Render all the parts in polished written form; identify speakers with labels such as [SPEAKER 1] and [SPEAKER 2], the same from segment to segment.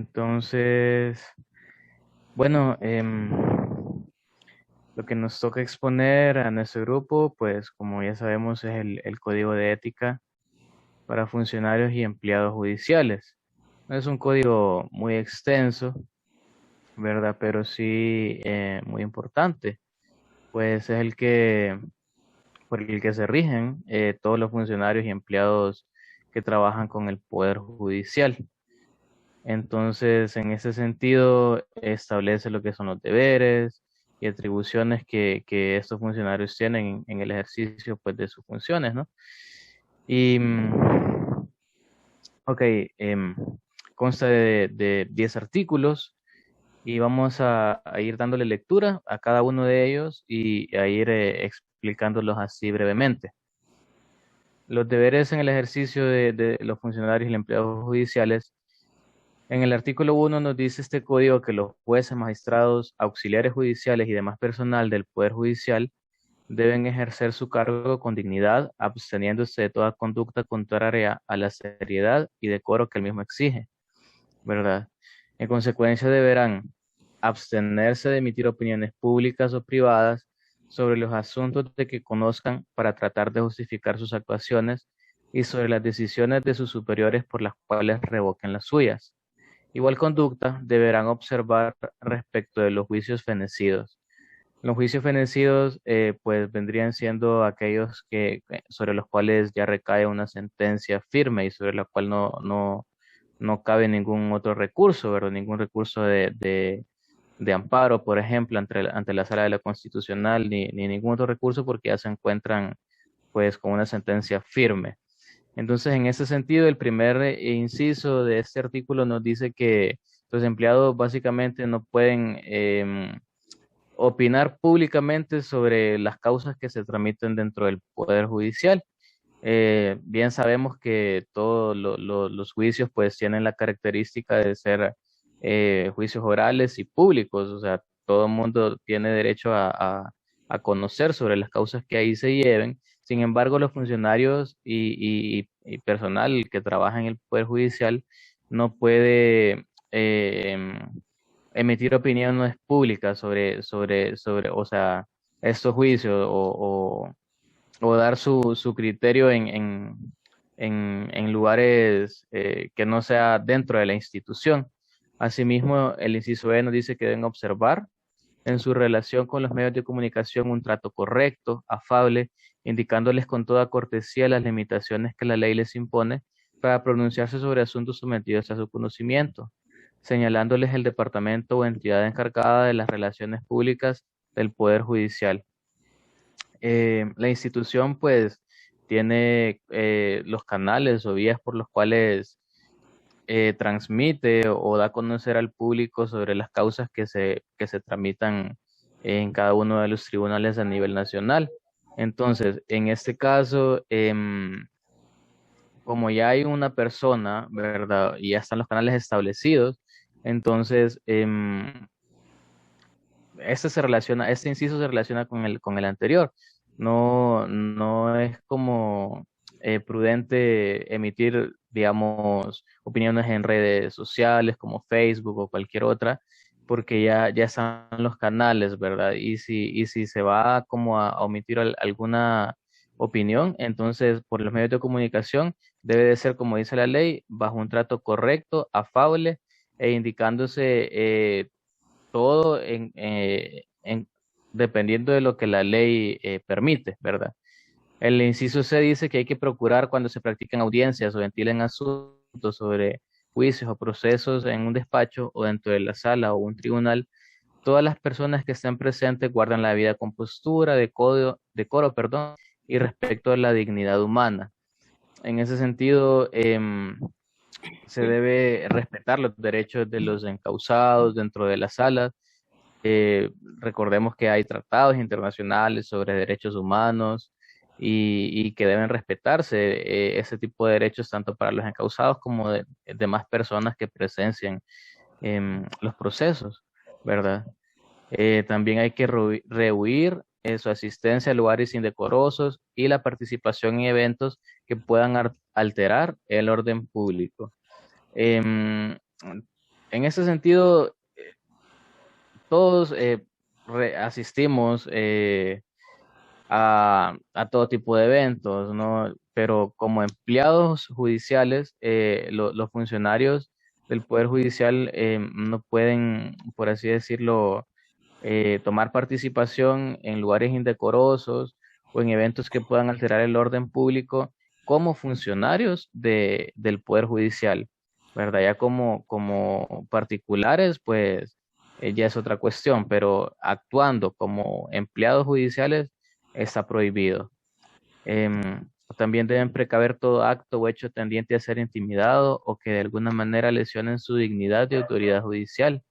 [SPEAKER 1] Entonces, bueno, lo que nos toca exponer a nuestro grupo, pues como ya sabemos, es el código de ética para funcionarios y empleados judiciales. No es un código muy extenso, ¿verdad? Pero sí muy importante, pues es por el que se rigen todos los funcionarios y empleados que trabajan con el Poder Judicial. Entonces, en ese sentido, establece lo que son los deberes y atribuciones que estos funcionarios tienen en el ejercicio pues, de sus funciones, ¿no? Y, ok, consta de 10 artículos y vamos a ir dándole lectura a cada uno de ellos y a ir explicándolos así brevemente. Los deberes en el ejercicio de los funcionarios y empleados judiciales. En el artículo 1 nos dice este código que los jueces, magistrados, auxiliares judiciales y demás personal del Poder Judicial deben ejercer su cargo con dignidad, absteniéndose de toda conducta contraria a la seriedad y decoro que el mismo exige, ¿verdad? En consecuencia deberán abstenerse de emitir opiniones públicas o privadas sobre los asuntos de que conozcan para tratar de justificar sus actuaciones y sobre las decisiones de sus superiores por las cuales revoquen las suyas. Igual conducta deberán observar respecto de los juicios fenecidos. Los juicios fenecidos pues vendrían siendo aquellos sobre los cuales ya recae una sentencia firme y sobre la cual no cabe ningún otro recurso, ¿verdad? Ningún recurso de amparo, por ejemplo, ante la Sala de la Constitucional, ni ningún otro recurso porque ya se encuentran pues con una sentencia firme. Entonces, en ese sentido, el primer inciso de este artículo nos dice que los empleados básicamente no pueden opinar públicamente sobre las causas que se tramiten dentro del Poder Judicial. Bien sabemos que todos los juicios pues tienen la característica de ser juicios orales y públicos, o sea, todo el mundo tiene derecho a conocer sobre las causas que ahí se lleven. Sin embargo, los funcionarios y personal que trabaja en el Poder Judicial no puede emitir opiniones públicas sobre, o sea, estos juicios o dar su criterio en lugares que no sea dentro de la institución. Asimismo, el inciso E nos dice que deben observar en su relación con los medios de comunicación un trato correcto, afable, indicándoles con toda cortesía las limitaciones que la ley les impone para pronunciarse sobre asuntos sometidos a su conocimiento, señalándoles el departamento o entidad encargada de las relaciones públicas del Poder Judicial. La institución pues tiene los canales o vías por los cuales transmite o da a conocer al público sobre las causas que se tramitan en cada uno de los tribunales a nivel nacional. Entonces, en este caso, como ya hay una persona, ¿verdad? Y ya están los canales establecidos, entonces este inciso se relaciona con el anterior. No es como prudente emitir, digamos, opiniones en redes sociales como Facebook o cualquier otra, porque ya están los canales, ¿verdad? Y si se va como a omitir alguna opinión, entonces por los medios de comunicación debe de ser, como dice la ley, bajo un trato correcto, afable e indicándose todo dependiendo de lo que la ley permite, ¿verdad? El inciso C dice que hay que procurar cuando se practican audiencias o ventilen asuntos sobre juicios o procesos en un despacho o dentro de la sala o un tribunal, todas las personas que estén presentes guardan la vida con postura, decoro, perdón, y respeto a la dignidad humana. En ese sentido, se debe respetar los derechos de los encausados dentro de la sala. Recordemos que hay tratados internacionales sobre derechos humanos y que deben respetarse ese tipo de derechos tanto para los encausados como de demás personas que presencian los procesos, ¿verdad? También hay que rehuir su asistencia a lugares indecorosos y la participación en eventos que puedan alterar el orden público. Em, en ese sentido, todos asistimos a todo tipo de eventos, ¿no? Pero como empleados judiciales, los funcionarios del Poder Judicial no pueden, por así decirlo, tomar participación en lugares indecorosos o en eventos que puedan alterar el orden público como funcionarios del Poder Judicial, ¿verdad? Ya como particulares, pues ya es otra cuestión, pero actuando como empleados judiciales está prohibido. También deben precaver todo acto o hecho tendiente a ser intimidado o que de alguna manera lesionen su dignidad de autoridad judicial.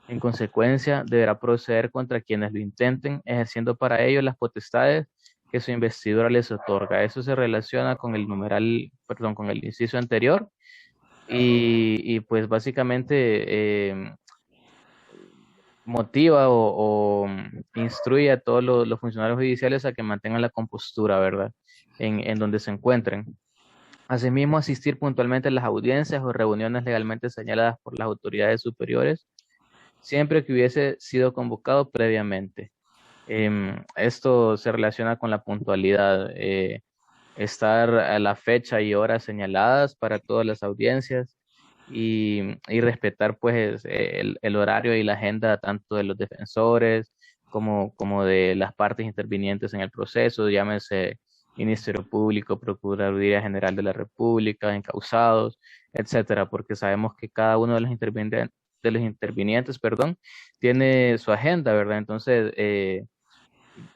[SPEAKER 1] En consecuencia, deberá proceder contra quienes lo intenten, ejerciendo para ello las potestades que su investidura les otorga. Eso se relaciona con el numeral, perdón, con el inciso anterior y pues básicamente motiva o instruye a todos los funcionarios judiciales a que mantengan la compostura, ¿verdad? En donde se encuentren. Asimismo, asistir puntualmente a las audiencias o reuniones legalmente señaladas por las autoridades superiores siempre que hubiese sido convocado previamente. Esto se relaciona con la puntualidad, estar a la fecha y hora señaladas para todas las audiencias y respetar pues el horario y la agenda tanto de los defensores como de las partes intervinientes en el proceso, llámese Ministerio Público, Procuraduría General de la República, encausados, etcétera, porque sabemos que cada uno de los intervinientes, perdón, tiene su agenda, ¿verdad? Entonces,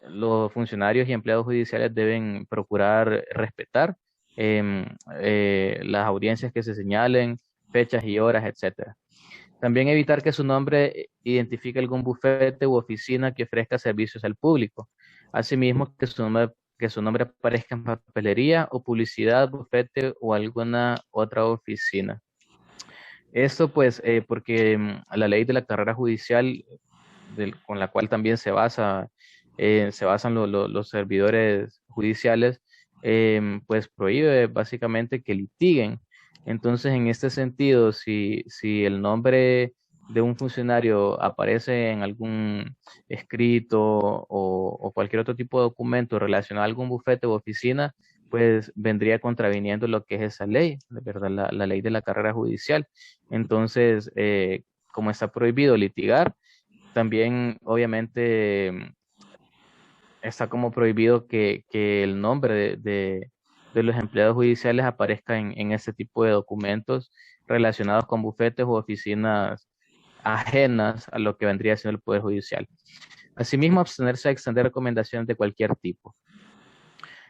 [SPEAKER 1] los funcionarios y empleados judiciales deben procurar respetar em, las audiencias que se señalen, fechas y horas, etcétera. También evitar que su nombre identifique algún bufete u oficina que ofrezca servicios al público. Asimismo, que su nombre aparezca en papelería o publicidad, bufete o alguna otra oficina. Esto pues porque la ley de la carrera judicial con la cual también se basan los servidores judiciales, pues prohíbe básicamente que litiguen. Entonces, en este sentido, si el nombre de un funcionario aparece en algún escrito o cualquier otro tipo de documento relacionado a algún bufete u oficina, pues vendría contraviniendo lo que es esa ley, de verdad, la ley de la carrera judicial. Entonces, como está prohibido litigar, también, obviamente, está como prohibido que el nombre de los empleados judiciales aparezca en ese tipo de documentos relacionados con bufetes u oficinas ajenas a lo que vendría siendo el Poder Judicial. Asimismo, abstenerse a extender recomendaciones de cualquier tipo.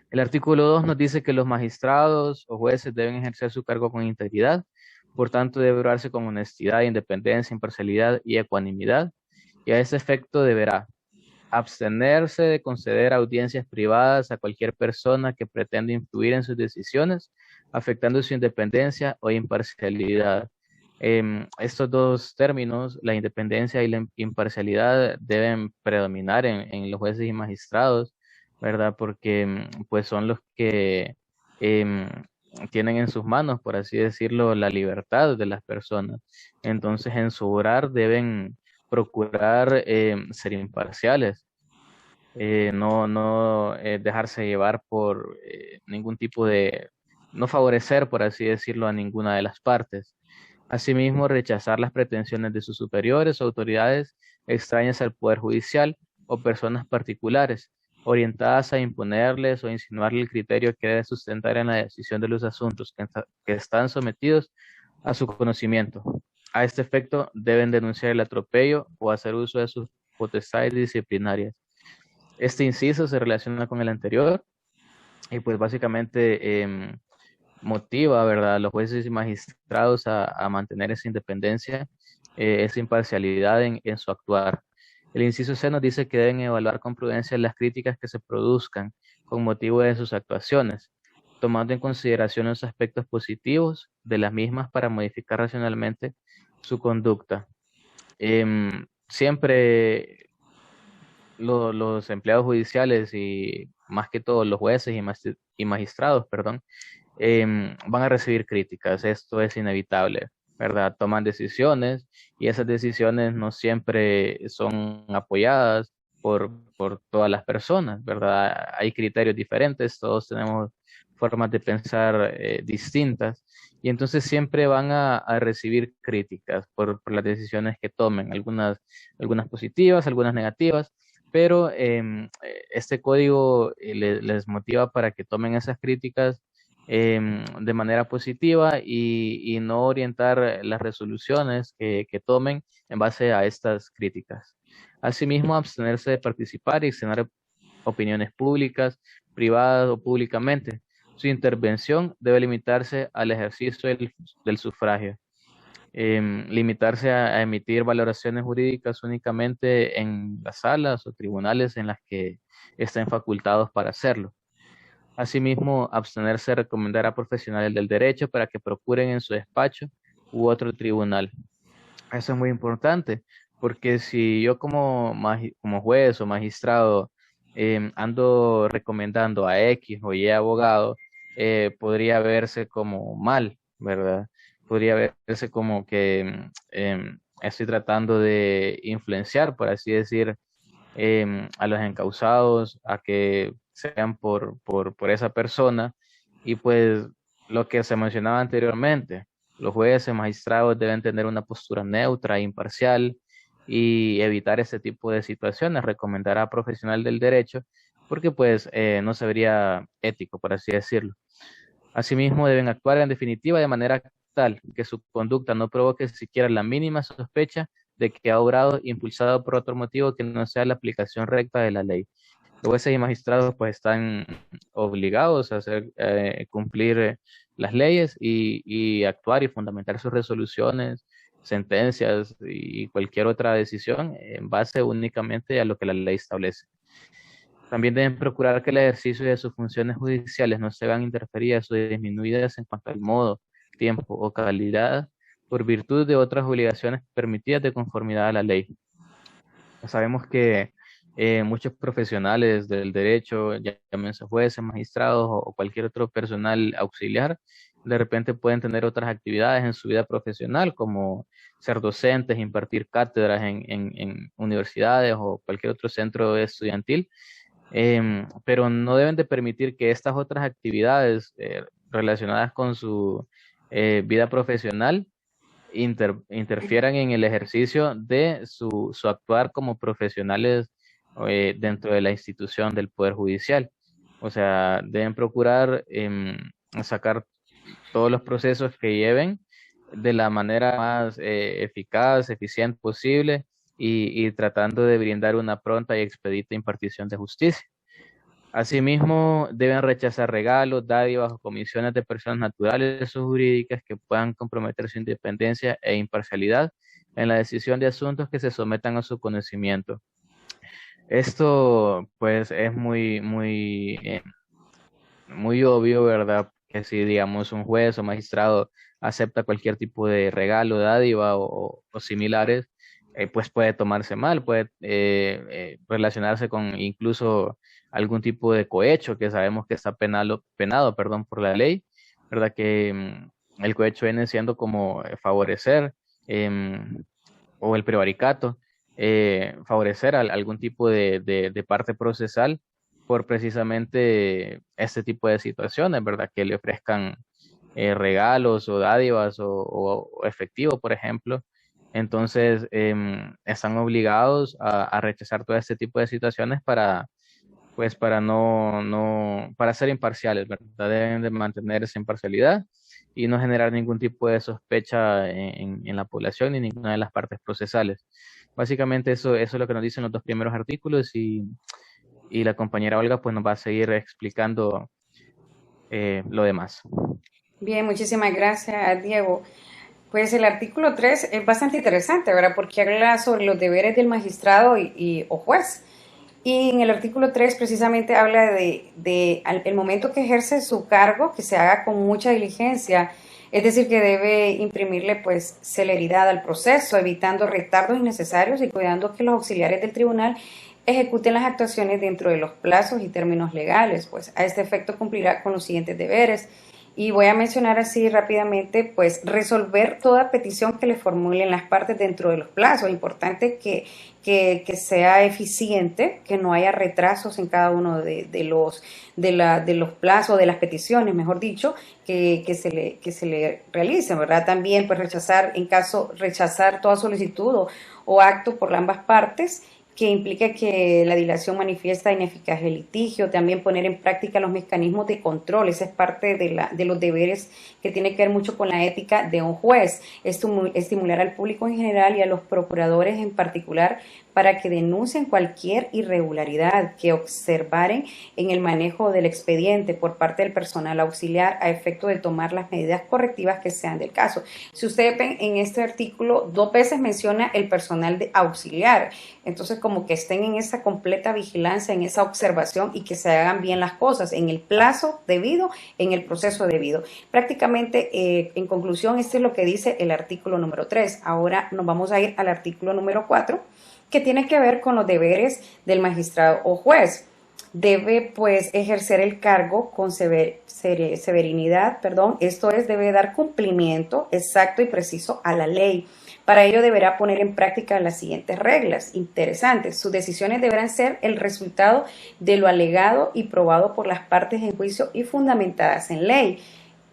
[SPEAKER 1] El artículo 2 nos dice que los magistrados o jueces deben ejercer su cargo con integridad, por tanto debe obrarse con honestidad, independencia, imparcialidad y ecuanimidad, y a ese efecto deberá abstenerse de conceder audiencias privadas a cualquier persona que pretenda influir en sus decisiones, afectando su independencia o imparcialidad. Estos dos términos, la independencia y la imparcialidad, deben predominar en los jueces y magistrados, ¿verdad? Porque pues son los que em, tienen en sus manos, por así decirlo, la libertad de las personas. Entonces, en su obrar deben procurar ser imparciales, no dejarse llevar por ningún tipo de, no favorecer, por así decirlo, a ninguna de las partes. Asimismo, rechazar las pretensiones de sus superiores o autoridades extrañas al Poder Judicial o personas particulares, orientadas a imponerles o insinuarle el criterio que debe sustentar en la decisión de los asuntos que están sometidos a su conocimiento. A este efecto, deben denunciar el atropello o hacer uso de sus potestades disciplinarias. Este inciso se relaciona con el anterior y pues básicamente motiva, ¿verdad?, a los jueces y magistrados a mantener esa independencia, esa imparcialidad en su actuar. El inciso C nos dice que deben evaluar con prudencia las críticas que se produzcan con motivo de sus actuaciones, tomando en consideración los aspectos positivos de las mismas para modificar racionalmente su conducta. Siempre los empleados judiciales y más que todo los jueces y magistrados, perdón, van a recibir críticas, esto es inevitable. ¿verdad? Toman decisiones y esas decisiones no siempre son apoyadas por todas las personas, ¿verdad? Hay criterios diferentes, todos tenemos formas de pensar distintas y entonces siempre van a recibir críticas por las decisiones que tomen, algunas positivas, algunas negativas, pero este código les motiva para que tomen esas críticas de manera positiva y no orientar las resoluciones que tomen en base a estas críticas. Asimismo, abstenerse de participar y externar opiniones públicas, privadas o públicamente. Su intervención debe limitarse al ejercicio del sufragio. Limitarse a emitir valoraciones jurídicas únicamente en las salas o tribunales en las que estén facultados para hacerlo. Asimismo, abstenerse de recomendar a profesionales del derecho para que procuren en su despacho u otro tribunal. Eso es muy importante, porque si yo como juez o magistrado ando recomendando a X o Y abogado, podría verse como mal, ¿verdad? Podría verse como que estoy tratando de influenciar, por así decir, a los encausados a que sean por esa persona y pues lo que se mencionaba anteriormente, los jueces, magistrados deben tener una postura neutra e imparcial y evitar ese tipo de situaciones, recomendar a profesional del derecho porque pues no se vería ético, por así decirlo. Asimismo, deben actuar en definitiva de manera tal que su conducta no provoque siquiera la mínima sospecha de que ha obrado impulsado por otro motivo que no sea la aplicación recta de la ley. Los jueces y magistrados pues están obligados a cumplir las leyes y actuar y fundamentar sus resoluciones, sentencias y cualquier otra decisión en base únicamente a lo que la ley establece. También deben procurar que el ejercicio de sus funciones judiciales no se vean interferidas o disminuidas en cuanto al modo, tiempo o calidad por virtud de otras obligaciones permitidas de conformidad a la ley. Sabemos que muchos profesionales del derecho, llámense jueces, magistrados o cualquier otro personal auxiliar, de repente pueden tener otras actividades en su vida profesional, como ser docentes, impartir cátedras en universidades o cualquier otro centro estudiantil, pero no deben de permitir que estas otras actividades relacionadas con su vida profesional interfieran en el ejercicio de su actuar como profesionales dentro de la institución del Poder Judicial. O sea, deben procurar sacar todos los procesos que lleven de la manera más eficaz, eficiente posible y tratando de brindar una pronta y expedita impartición de justicia. Asimismo, deben rechazar regalos, dádivas o comisiones de personas naturales o jurídicas que puedan comprometer su independencia e imparcialidad en la decisión de asuntos que se sometan a su conocimiento. Esto, pues, es muy obvio, ¿verdad? Que si, digamos, un juez o magistrado acepta cualquier tipo de regalo, dádiva o similares, pues puede tomarse mal, puede relacionarse con incluso algún tipo de cohecho que sabemos que está penado, perdón, por la ley, ¿verdad? Que el cohecho viene siendo como favorecer o el prevaricato, favorecer algún tipo de parte procesal por precisamente este tipo de situaciones, ¿verdad? Que le ofrezcan regalos o dádivas o efectivo, por ejemplo. Entonces, están obligados a rechazar todo este tipo de situaciones pues, para ser imparciales, ¿verdad? Deben de mantener esa imparcialidad y no generar ningún tipo de sospecha en la población ni ninguna de las partes procesales. Básicamente eso es lo que nos dicen los dos primeros artículos y la compañera Olga pues nos va a seguir explicando lo demás.
[SPEAKER 2] Bien, muchísimas gracias, Diego. Pues el artículo 3 es bastante interesante, ¿verdad? Porque habla sobre los deberes del magistrado o juez. Y en el artículo 3 precisamente habla de el momento que ejerce su cargo, que se haga con mucha diligencia, es decir, que debe imprimirle pues celeridad al proceso, evitando retardos innecesarios y cuidando que los auxiliares del tribunal ejecuten las actuaciones dentro de los plazos y términos legales. Pues a este efecto cumplirá con los siguientes deberes: Y voy a mencionar así rápidamente, pues resolver toda petición que le formulen las partes dentro de los plazos. Importante que sea eficiente, que no haya retrasos en cada uno de los plazos, de las peticiones, mejor dicho, que se le realicen, ¿verdad? También pues rechazar toda solicitud o acto por ambas partes que implica que la dilación manifiesta ineficaz el litigio, también poner en práctica los mecanismos de control, esa es parte de los deberes que tiene que ver mucho con la ética de un juez, estimular al público en general y a los procuradores en particular para que denuncien cualquier irregularidad que observaren en el manejo del expediente por parte del personal auxiliar a efecto de tomar las medidas correctivas que sean del caso. Si ustedes ven en este artículo, 2 veces menciona el personal de auxiliar, entonces como que estén en esa completa vigilancia, en esa observación y que se hagan bien las cosas en el plazo debido, en el proceso debido. Prácticamente, en conclusión, este es lo que dice el artículo número 3. Ahora nos vamos a ir al artículo número 4, que tiene que ver con los deberes del magistrado o juez. Debe pues ejercer el cargo con severidad, esto es, debe dar cumplimiento exacto y preciso a la ley. Para ello deberá poner en práctica las siguientes reglas interesantes. Sus decisiones deberán ser el resultado de lo alegado y probado por las partes en juicio y fundamentadas en ley.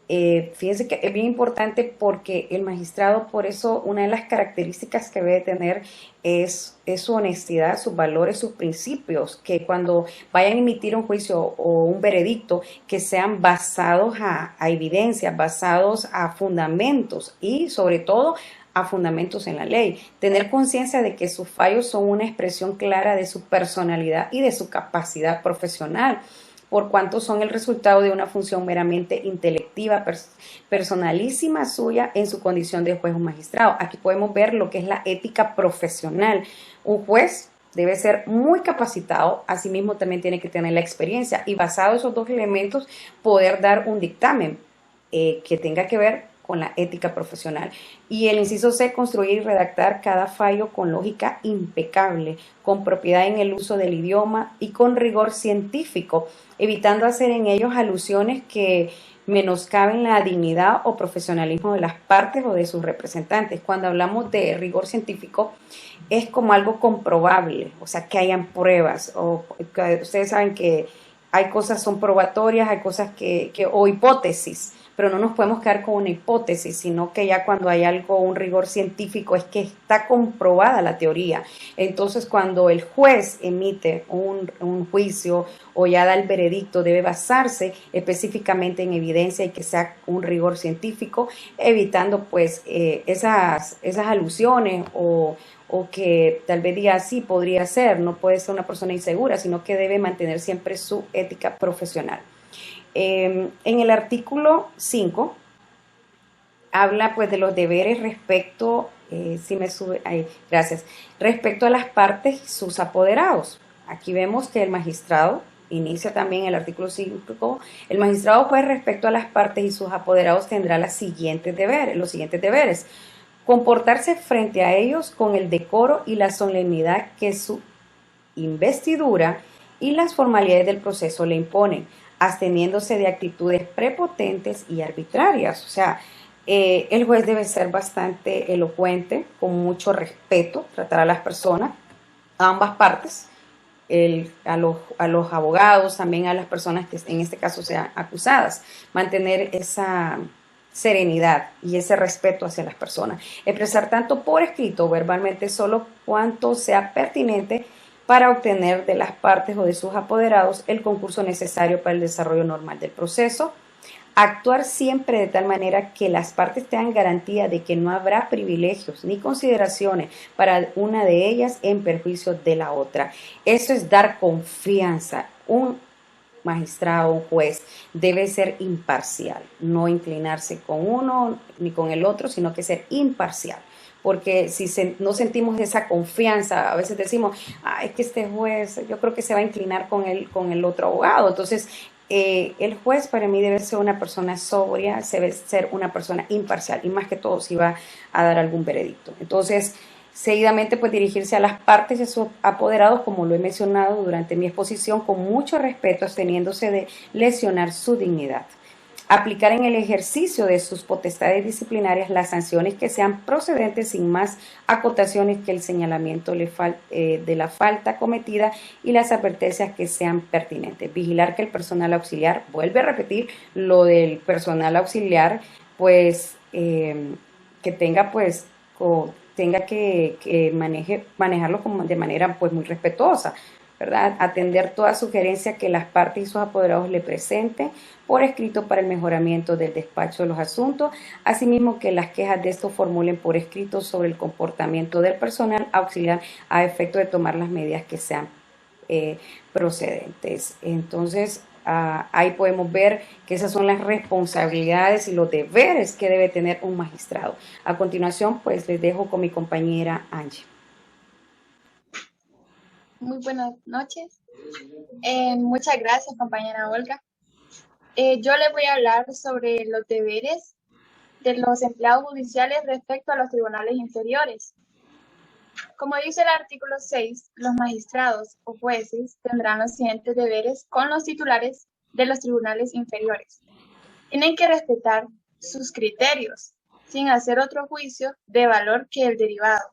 [SPEAKER 2] Fíjense que es bien importante porque el magistrado, por eso una de las características que debe tener es su honestidad, sus valores, sus principios, que cuando vayan a emitir un juicio o un veredicto, que sean basados a evidencias, basados a fundamentos y sobre todo a fundamentos en la ley. Tener conciencia de que sus fallos son una expresión clara de su personalidad y de su capacidad profesional, por cuanto son el resultado de una función meramente intelectiva, personalísima suya en su condición de juez o magistrado. Aquí podemos ver lo que es la ética profesional. Un juez debe ser muy capacitado, asimismo también tiene que tener la experiencia y basado en esos 2 elementos poder dar un dictamen que tenga que ver con la ética profesional. Y el inciso C, construir y redactar cada fallo con lógica impecable, con propiedad en el uso del idioma y con rigor científico, evitando hacer en ellos alusiones que menoscaben la dignidad o profesionalismo de las partes o de sus representantes. Cuando hablamos de rigor científico, es como algo comprobable, o sea, que hayan pruebas, ustedes saben que hay cosas son probatorias, hay cosas o hipótesis, pero no nos podemos quedar con una hipótesis, sino que ya cuando hay algo, un rigor científico, es que está comprobada la teoría. Entonces, cuando el juez emite un juicio o ya da el veredicto, debe basarse específicamente en evidencia y que sea un rigor científico, evitando pues esas alusiones o que tal vez diga sí, podría ser, no puede ser una persona insegura, sino que debe mantener siempre su ética profesional. En el artículo 5 habla pues de los deberes respecto, respecto a las partes y sus apoderados. Aquí vemos que el magistrado, inicia también el artículo 5, el magistrado juez respecto a las partes y sus apoderados tendrá los siguientes deberes. Comportarse frente a ellos con el decoro y la solemnidad que su investidura y las formalidades del proceso le imponen, absteniéndose de actitudes prepotentes y arbitrarias. O sea, el juez debe ser bastante elocuente, con mucho respeto, tratar a las personas, a ambas partes, a los abogados, también a las personas que en este caso sean acusadas, mantener esa serenidad y ese respeto hacia las personas. Expresar tanto por escrito o verbalmente solo cuanto sea pertinente para obtener de las partes o de sus apoderados el concurso necesario para el desarrollo normal del proceso. Actuar siempre de tal manera que las partes tengan garantía de que no habrá privilegios ni consideraciones para una de ellas en perjuicio de la otra. Eso es dar confianza. Un magistrado, un juez, debe ser imparcial, no inclinarse con uno ni con el otro, sino que ser imparcial. Porque si no sentimos esa confianza, a veces decimos, es que este juez, yo creo que se va a inclinar con el otro abogado. Entonces, el juez para mí debe ser una persona sobria, debe ser una persona imparcial, y más que todo si va a dar algún veredicto. Entonces, seguidamente, pues dirigirse a las partes y a sus apoderados, como lo he mencionado durante mi exposición, con mucho respeto, absteniéndose de lesionar su dignidad. aplicar en el ejercicio de sus potestades disciplinarias las sanciones que sean procedentes sin más acotaciones que el señalamiento de la falta cometida y las advertencias que sean pertinentes. Vigilar que el personal auxiliar, vuelve a repetir lo del personal auxiliar, pues que tenga pues tenga que manejarlo de manera pues muy respetuosa, ¿verdad? Atender toda sugerencia que las partes y sus apoderados le presenten por escrito para el mejoramiento del despacho de los asuntos, asimismo que las quejas de estos formulen por escrito sobre el comportamiento del personal auxiliar a efecto de tomar las medidas que sean procedentes. Entonces, ahí podemos ver que esas son las responsabilidades y los deberes que debe tener un magistrado. A continuación, pues les dejo con mi compañera Angie.
[SPEAKER 3] Muy buenas noches. Muchas gracias, compañera Olga. Yo les voy a hablar sobre los deberes de los empleados judiciales respecto a los tribunales inferiores. Como dice el artículo 6, los magistrados o jueces tendrán los siguientes deberes con los titulares de los tribunales inferiores. Tienen que respetar sus criterios, sin hacer otro juicio de valor que el derivado.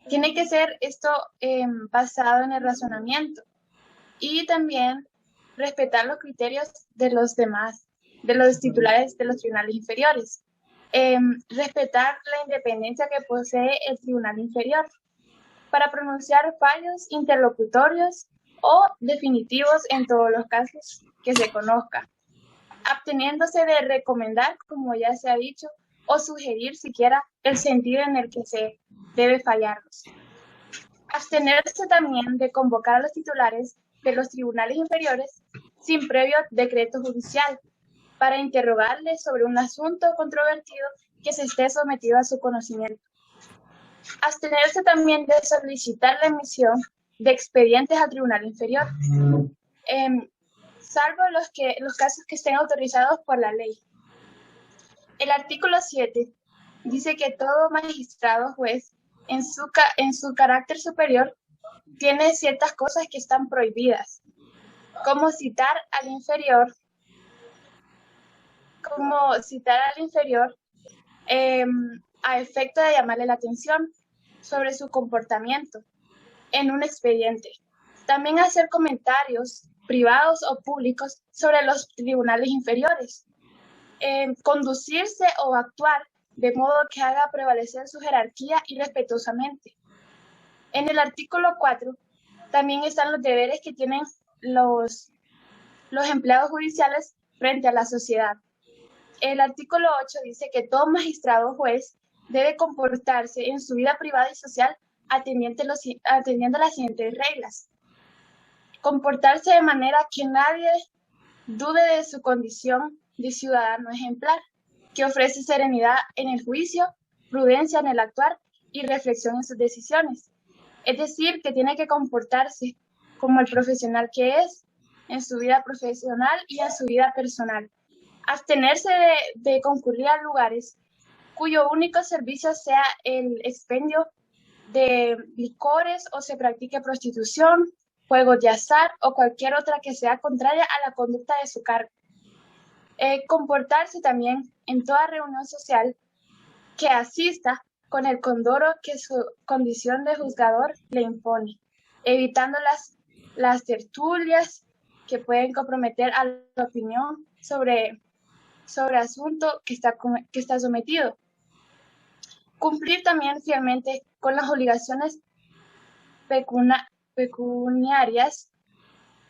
[SPEAKER 3] Tiene que ser esto basado en el razonamiento y también respetar los criterios de los demás, de los titulares de los tribunales inferiores. Respetar la independencia que posee el tribunal inferior para pronunciar fallos interlocutorios o definitivos en todos los casos que se conozcan, absteniéndose de recomendar, como ya se ha dicho, o sugerir siquiera el sentido en el que se debe fallarlos. Abstenerse también de convocar a los titulares de los tribunales inferiores sin previo decreto judicial para interrogarles sobre un asunto controvertido que se esté sometido a su conocimiento. Abstenerse también de solicitar la emisión de expedientes al tribunal inferior, salvo los casos que estén autorizados por la ley. El artículo 7 dice que todo magistrado o juez en su carácter superior tiene ciertas cosas que están prohibidas, como citar al inferior a efecto de llamarle la atención sobre su comportamiento en un expediente. También hacer comentarios privados o públicos sobre los tribunales inferiores. Conducirse o actuar de modo que haga prevalecer su jerarquía irrespetuosamente. En el artículo 4 también están los deberes que tienen los empleados judiciales frente a la sociedad. El artículo 8 dice que todo magistrado o juez debe comportarse en su vida privada y social atendiendo las siguientes reglas. Comportarse de manera que nadie dude de su condición de ciudadano ejemplar, que ofrece serenidad en el juicio, prudencia en el actuar y reflexión en sus decisiones. Es decir, que tiene que comportarse como el profesional que es en su vida profesional y en su vida personal. Abstenerse de concurrir a lugares cuyo único servicio sea el expendio de licores o se practique prostitución, juegos de azar o cualquier otra que sea contraria a la conducta de su cargo. Comportarse también en toda reunión social que asista con el condoro que su condición de juzgador le impone, evitando las tertulias que pueden comprometer a la opinión sobre asunto que está sometido. Cumplir también fielmente con las obligaciones pecuniarias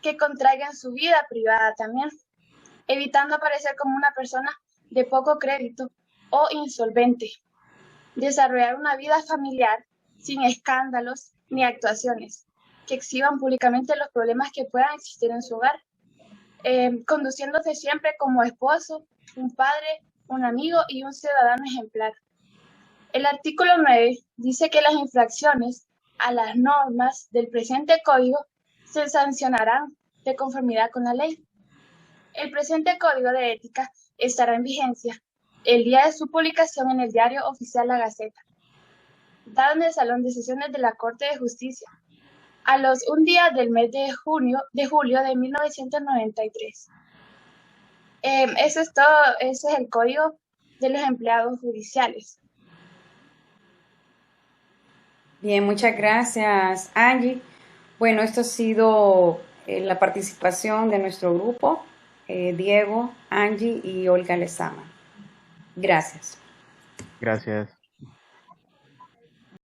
[SPEAKER 3] que contraigan su vida privada también, evitando aparecer como una persona de poco crédito o insolvente. Desarrollar una vida familiar sin escándalos ni actuaciones que exhiban públicamente los problemas que puedan existir en su hogar, conduciéndose siempre como esposo, un padre, un amigo y un ciudadano ejemplar. El artículo 9 dice que las infracciones a las normas del presente código se sancionarán de conformidad con la ley. El presente código de ética estará en vigencia el día de su publicación en el Diario Oficial La Gaceta, dado en el Salón de Sesiones de la Corte de Justicia, a los 1 día del mes de julio de 1993. Eso es todo, ese es el código de los empleados judiciales.
[SPEAKER 2] Bien, muchas gracias, Angie. Bueno, esto ha sido la participación de nuestro grupo, Diego, Angie y Olga Lezama. Gracias.
[SPEAKER 1] Gracias.